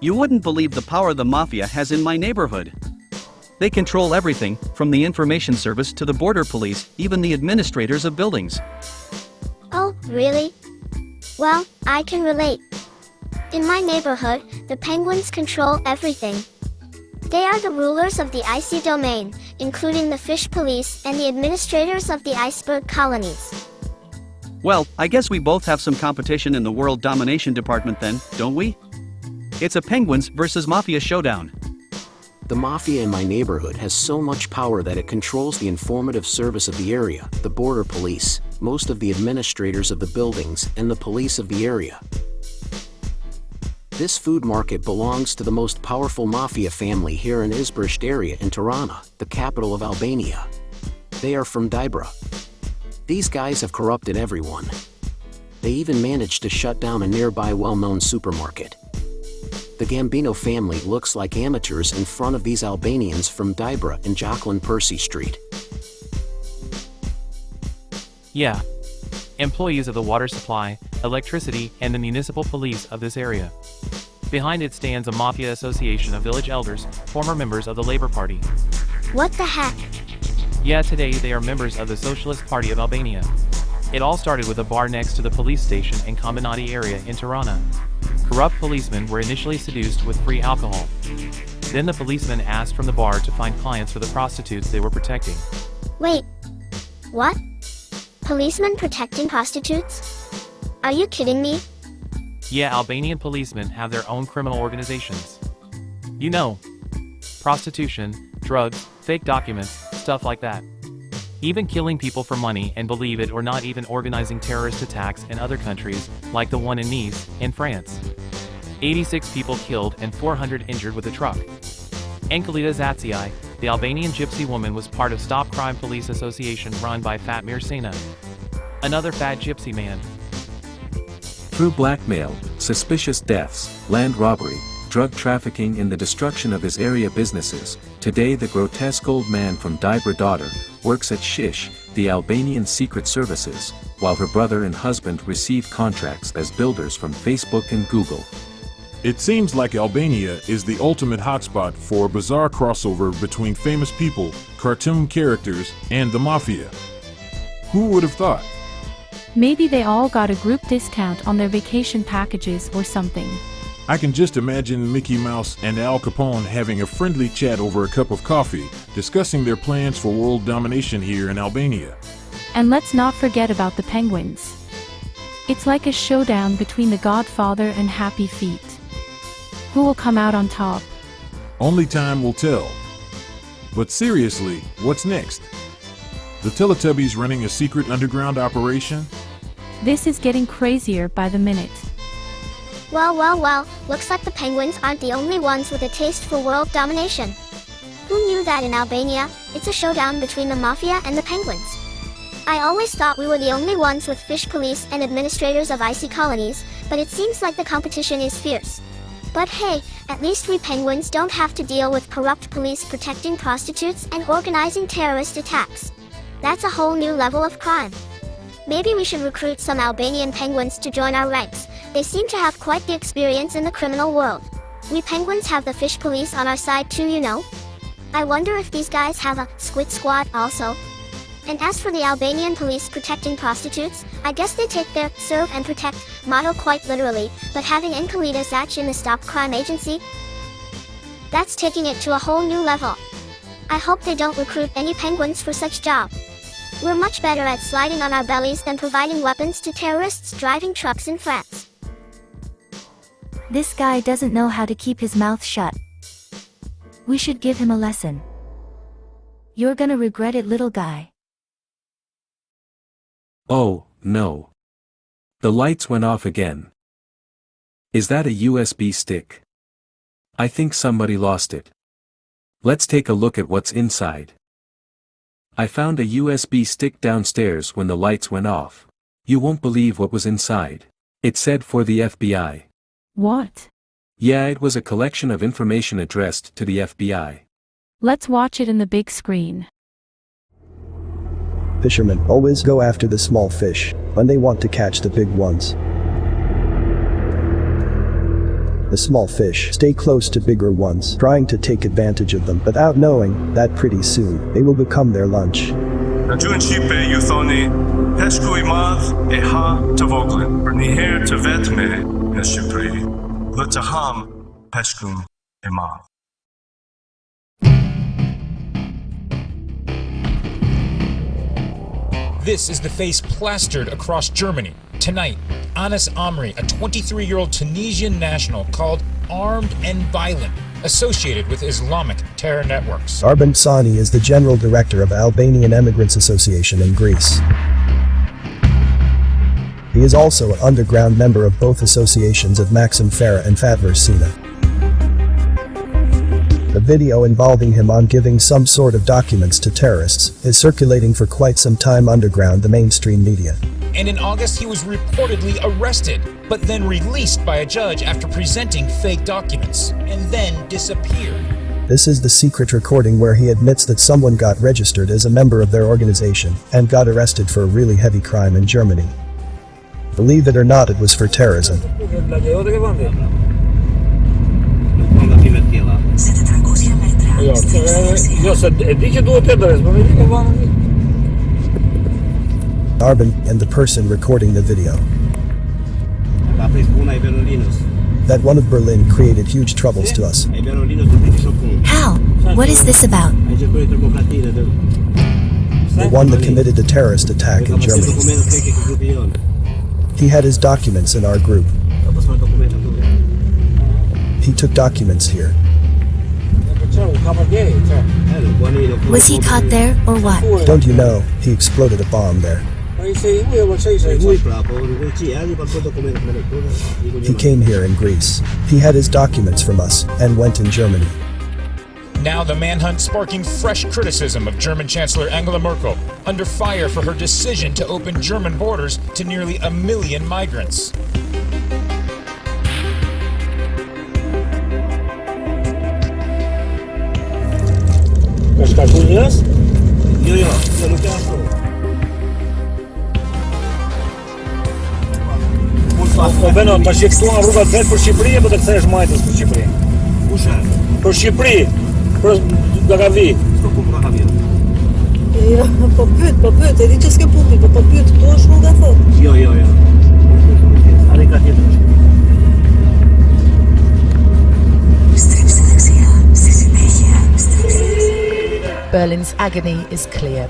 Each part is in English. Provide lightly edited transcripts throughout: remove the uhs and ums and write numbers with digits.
You wouldn't believe the power the mafia has in my neighborhood. They control everything, from the information service to the border police, even the administrators of buildings. Oh, really? Well, I can relate. In my neighborhood, the penguins control everything. They are the rulers of the icy domain, including the fish police and the administrators of the iceberg colonies. Well, I guess we both have some competition in the world domination department then, don't we? It's a penguins versus mafia showdown. The mafia in my neighborhood has so much power that it controls the informative service of the area, the border police, most of the administrators of the buildings, and the police of the area. This food market belongs to the most powerful mafia family here in Izbrist area in Tirana, the capital of Albania. They are from Dibra. These guys have corrupted everyone. They even managed to shut down a nearby well-known supermarket. The Gambino family looks like amateurs in front of these Albanians from Dibra and Jocelyn Percy Street. Yeah. Employees of the water supply, electricity, and the municipal police of this area. Behind it stands a mafia association of village elders, former members of the Labour Party. What the heck? Yeah, today they are members of the Socialist Party of Albania. It all started with a bar next to the police station in Kombinati area in Tirana. Corrupt policemen were initially seduced with free alcohol. Then the policemen asked from the bar to find clients for the prostitutes they were protecting. Wait. What? Policemen protecting prostitutes? Are you kidding me? Yeah, Albanian policemen have their own criminal organizations. You know, prostitution, drugs, fake documents, stuff like that. Even killing people for money, and believe it or not, even organizing terrorist attacks in other countries, like the one in Nice, in France. 86 people killed and 400 injured with a truck. Enkalita Zatsiai, the Albanian gypsy woman, was part of Stop Crime Police Association run by Fatmir Sena. Another fat gypsy man. Through blackmail, suspicious deaths, land robbery, drug trafficking and the destruction of his area businesses, today the grotesque old man from Dibra daughter works at Shish, the Albanian secret services, while her brother and husband receive contracts as builders from Facebook and Google. It seems like Albania is the ultimate hotspot for a bizarre crossover between famous people, cartoon characters, and the mafia. Who would have thought? Maybe they all got a group discount on their vacation packages or something. I can just imagine Mickey Mouse and Al Capone having a friendly chat over a cup of coffee, discussing their plans for world domination here in Albania. And let's not forget about the penguins. It's like a showdown between the Godfather and Happy Feet. Who will come out on top? Only time will tell. But seriously, what's next? The Teletubbies running a secret underground operation? This is getting crazier by the minute. Well, looks like the penguins aren't the only ones with a taste for world domination. Who knew that in Albania, it's a showdown between the mafia and the penguins? I always thought we were the only ones with fish police and administrators of icy colonies, but it seems like the competition is fierce. But hey, at least we penguins don't have to deal with corrupt police protecting prostitutes and organizing terrorist attacks. That's a whole new level of crime. Maybe we should recruit some Albanian penguins to join our ranks. They seem to have quite the experience in the criminal world. We penguins have the fish police on our side too, you know. I wonder if these guys have a squid squad also. And as for the Albanian police protecting prostitutes, I guess they take their serve and protect motto quite literally, but having Enkalita Zach in the Stop Crime Agency? That's taking it to a whole new level. I hope they don't recruit any penguins for such job. We're much better at sliding on our bellies than providing weapons to terrorists driving trucks in France. This guy doesn't know how to keep his mouth shut. We should give him a lesson. You're gonna regret it, little guy. Oh, no. The lights went off again. Is that a USB stick? I think somebody lost it. Let's take a look at what's inside. I found a USB stick downstairs when the lights went off. You won't believe what was inside. It said for the FBI. What? Yeah, it was a collection of information addressed to the FBI. Let's watch it in the big screen. Fishermen always go after the small fish when they want to catch the big ones. The small fish stay close to bigger ones, trying to take advantage of them, without knowing that pretty soon they will become their lunch. This is the face plastered across Germany. Tonight, Anas Amri, a 23-year-old Tunisian national called armed and violent, associated with Islamic terror networks. Arben Sani is the general director of Albanian Emigrants Association in Greece. He is also an underground member of both associations of Maxim Farah and Fatver Sina. The video involving him on giving some sort of documents to terrorists is circulating for quite some time underground the mainstream media. And in August, he was reportedly arrested, but then released by a judge after presenting fake documents, and then disappeared. This is the secret recording where he admits that someone got registered as a member of their organization and got arrested for a really heavy crime in Germany. Believe it or not, it was for terrorism. Arben and the person recording the video. That one of Berlin created huge troubles to us. How? What is this about? The one that committed the terrorist attack in Germany. He had his documents in our group. He took documents here. Was he caught there, or what? Don't you know, he exploded a bomb there. He came here in Greece. He had his documents from us and went in Germany. Now the manhunt sparking fresh criticism of German Chancellor Angela Merkel, under fire for her decision to open German borders to nearly 1 million migrants. Beno, ta shiktuan rruga drejt për Shqipëri apo të kthesh majtës për Shqipëri? Për Shqipëri, për do ka vi. Jo, po pyet, e di që s'ke puti, po pyet, këtu është rruga thot. Jo. Ani ka tjetër. Berlin's agony is clear.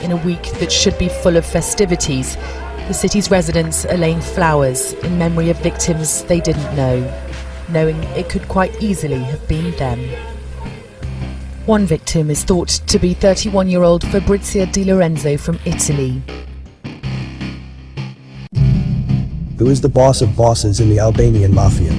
In a week that should be full of festivities, the city's residents are laying flowers in memory of victims they didn't know, knowing it could quite easily have been them. One victim is thought to be 31-year-old Fabrizia Di Lorenzo from Italy. Who is the boss of bosses in the Albanian mafia?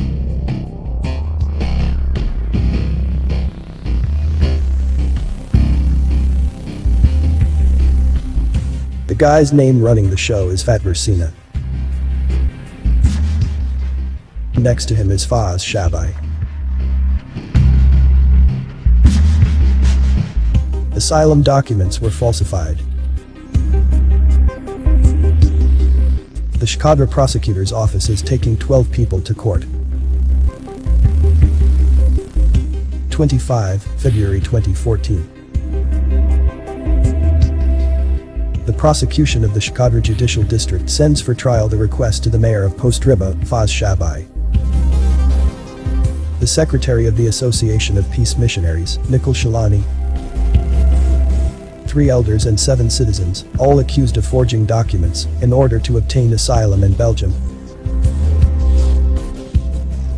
The guy's name running the show is Fatver Sina. Next to him is Faz Shabai. Asylum documents were falsified. The Shkodra prosecutor's office is taking 12 people to court. 25 February 2014. The prosecution of the Shkodra Judicial District sends for trial the request to the mayor of Postriba, Faz Shabai. The secretary of the Association of Peace Missionaries, Nikol Shalani. 3 elders and 7 citizens, all accused of forging documents in order to obtain asylum in Belgium.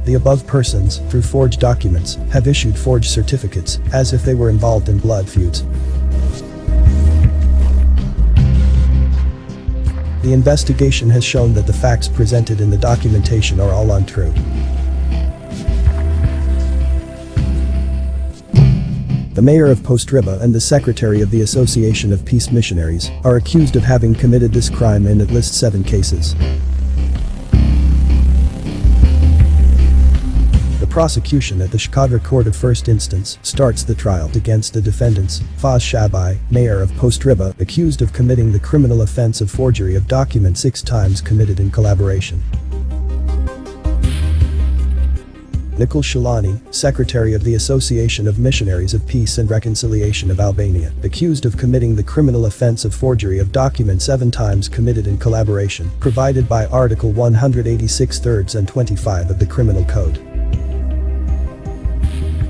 The above persons, through forged documents, have issued forged certificates, as if they were involved in blood feuds. The investigation has shown that the facts presented in the documentation are all untrue. The mayor of Postriba and the secretary of the Association of Peace Missionaries are accused of having committed this crime in at least 7 cases. The prosecution at the Shkodra Court of First Instance starts the trial against the defendants, Faz Shabai, mayor of Postriba, accused of committing the criminal offense of forgery of documents 6 times committed in collaboration. Nicol Shalani, secretary of the Association of Missionaries of Peace and Reconciliation of Albania, accused of committing the criminal offense of forgery of documents 7 times committed in collaboration, provided by Article 186 thirds and 25 of the Criminal Code.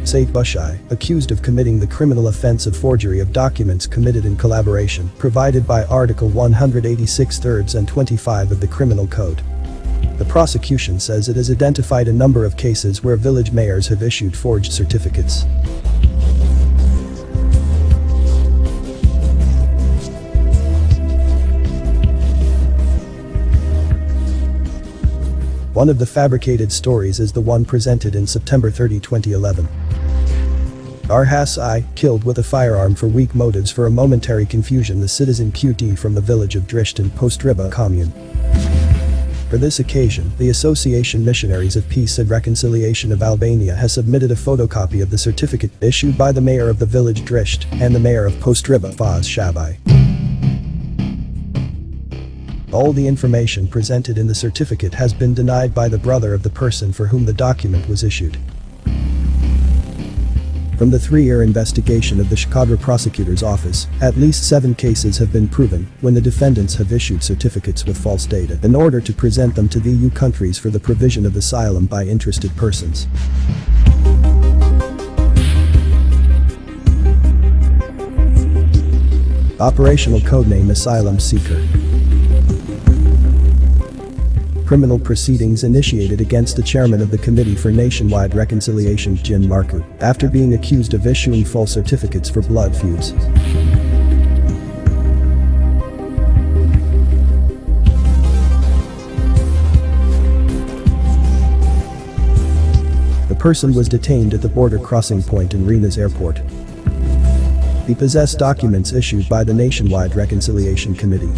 Saif Bushai, accused of committing the criminal offense of forgery of documents committed in collaboration, provided by Article 186 thirds and 25 of the Criminal Code. The prosecution says it has identified a number of cases where village mayors have issued forged certificates. One of the fabricated stories is the one presented in September 30, 2011. Arhas I, killed with a firearm for weak motives for a momentary confusion the citizen QT from the village of Drishtan Postriba commune. For this occasion, the Association Missionaries of Peace and Reconciliation of Albania has submitted a photocopy of the certificate issued by the mayor of the village Drisht and the mayor of Postriba Faz Shabai. All the information presented in the certificate has been denied by the brother of the person for whom the document was issued. From the 3-year investigation of the Shkodra prosecutor's office, at least 7 cases have been proven when the defendants have issued certificates with false data in order to present them to the EU countries for the provision of asylum by interested persons. Operational codename Asylum Seeker. Criminal proceedings initiated against the chairman of the Committee for Nationwide Reconciliation, Jin Marku, after being accused of issuing false certificates for blood feuds. The person was detained at the border crossing point in Renas Airport. He possessed documents issued by the Nationwide Reconciliation Committee.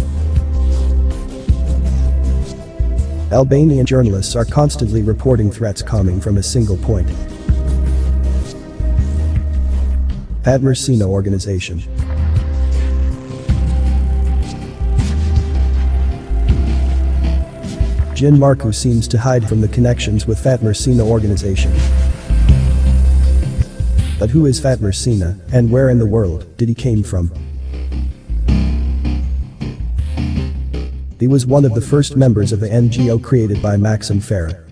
Albanian journalists are constantly reporting threats coming from a single point. Padmer Sina Organization. Jin Marku seems to hide from the connections with Fatmer Sina Organization. But who is Fatmer Sina, and where in the world did he came from? He was one of the first members of the NGO created by Maxim Farah.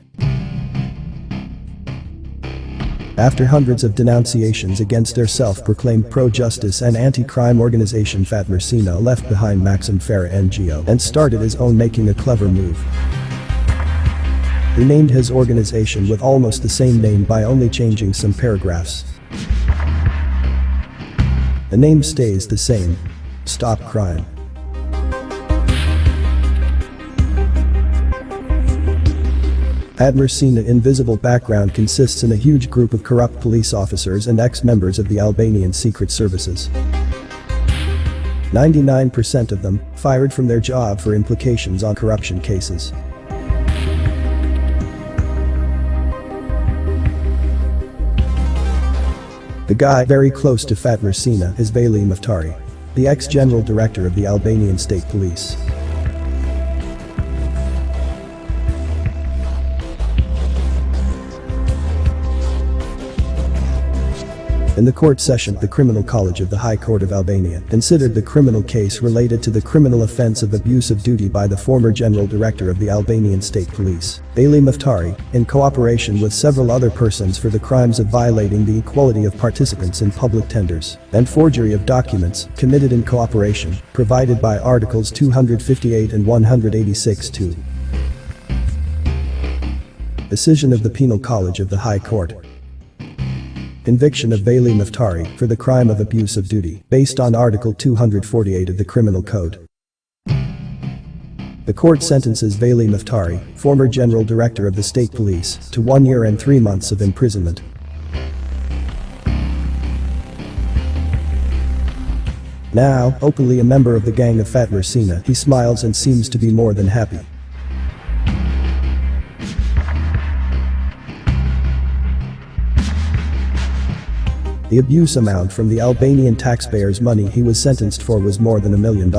After hundreds of denunciations against their self-proclaimed pro-justice and anti-crime organization, Fatmer Sina left behind Maxim Farah NGO and started his own, making a clever move. He named his organization with almost the same name by only changing some paragraphs. The name stays the same: Stop Crime. Padmer Sina's invisible background consists in a huge group of corrupt police officers and ex-members of the Albanian secret services. 99% of them fired from their job for implications on corruption cases. The guy very close to Fatmer Sina is Veli Muftari, the ex-general director of the Albanian State Police. In the court session, the Criminal College of the High Court of Albania considered the criminal case related to the criminal offense of abuse of duty by the former General Director of the Albanian State Police, Veli Muftari, in cooperation with several other persons for the crimes of violating the equality of participants in public tenders and forgery of documents committed in cooperation, provided by Articles 258 and 186-2. Decision of the Penal College of the High Court. Conviction of Veli Muftari for the crime of abuse of duty, based on Article 248 of the Criminal Code. The court sentences Veli Muftari, former General Director of the State Police, to 1 year and 3 months of imprisonment. Now, openly a member of the gang of Fatmer Sina, he smiles and seems to be more than happy. The abuse amount from the Albanian taxpayers' money he was sentenced for was more than $1 million.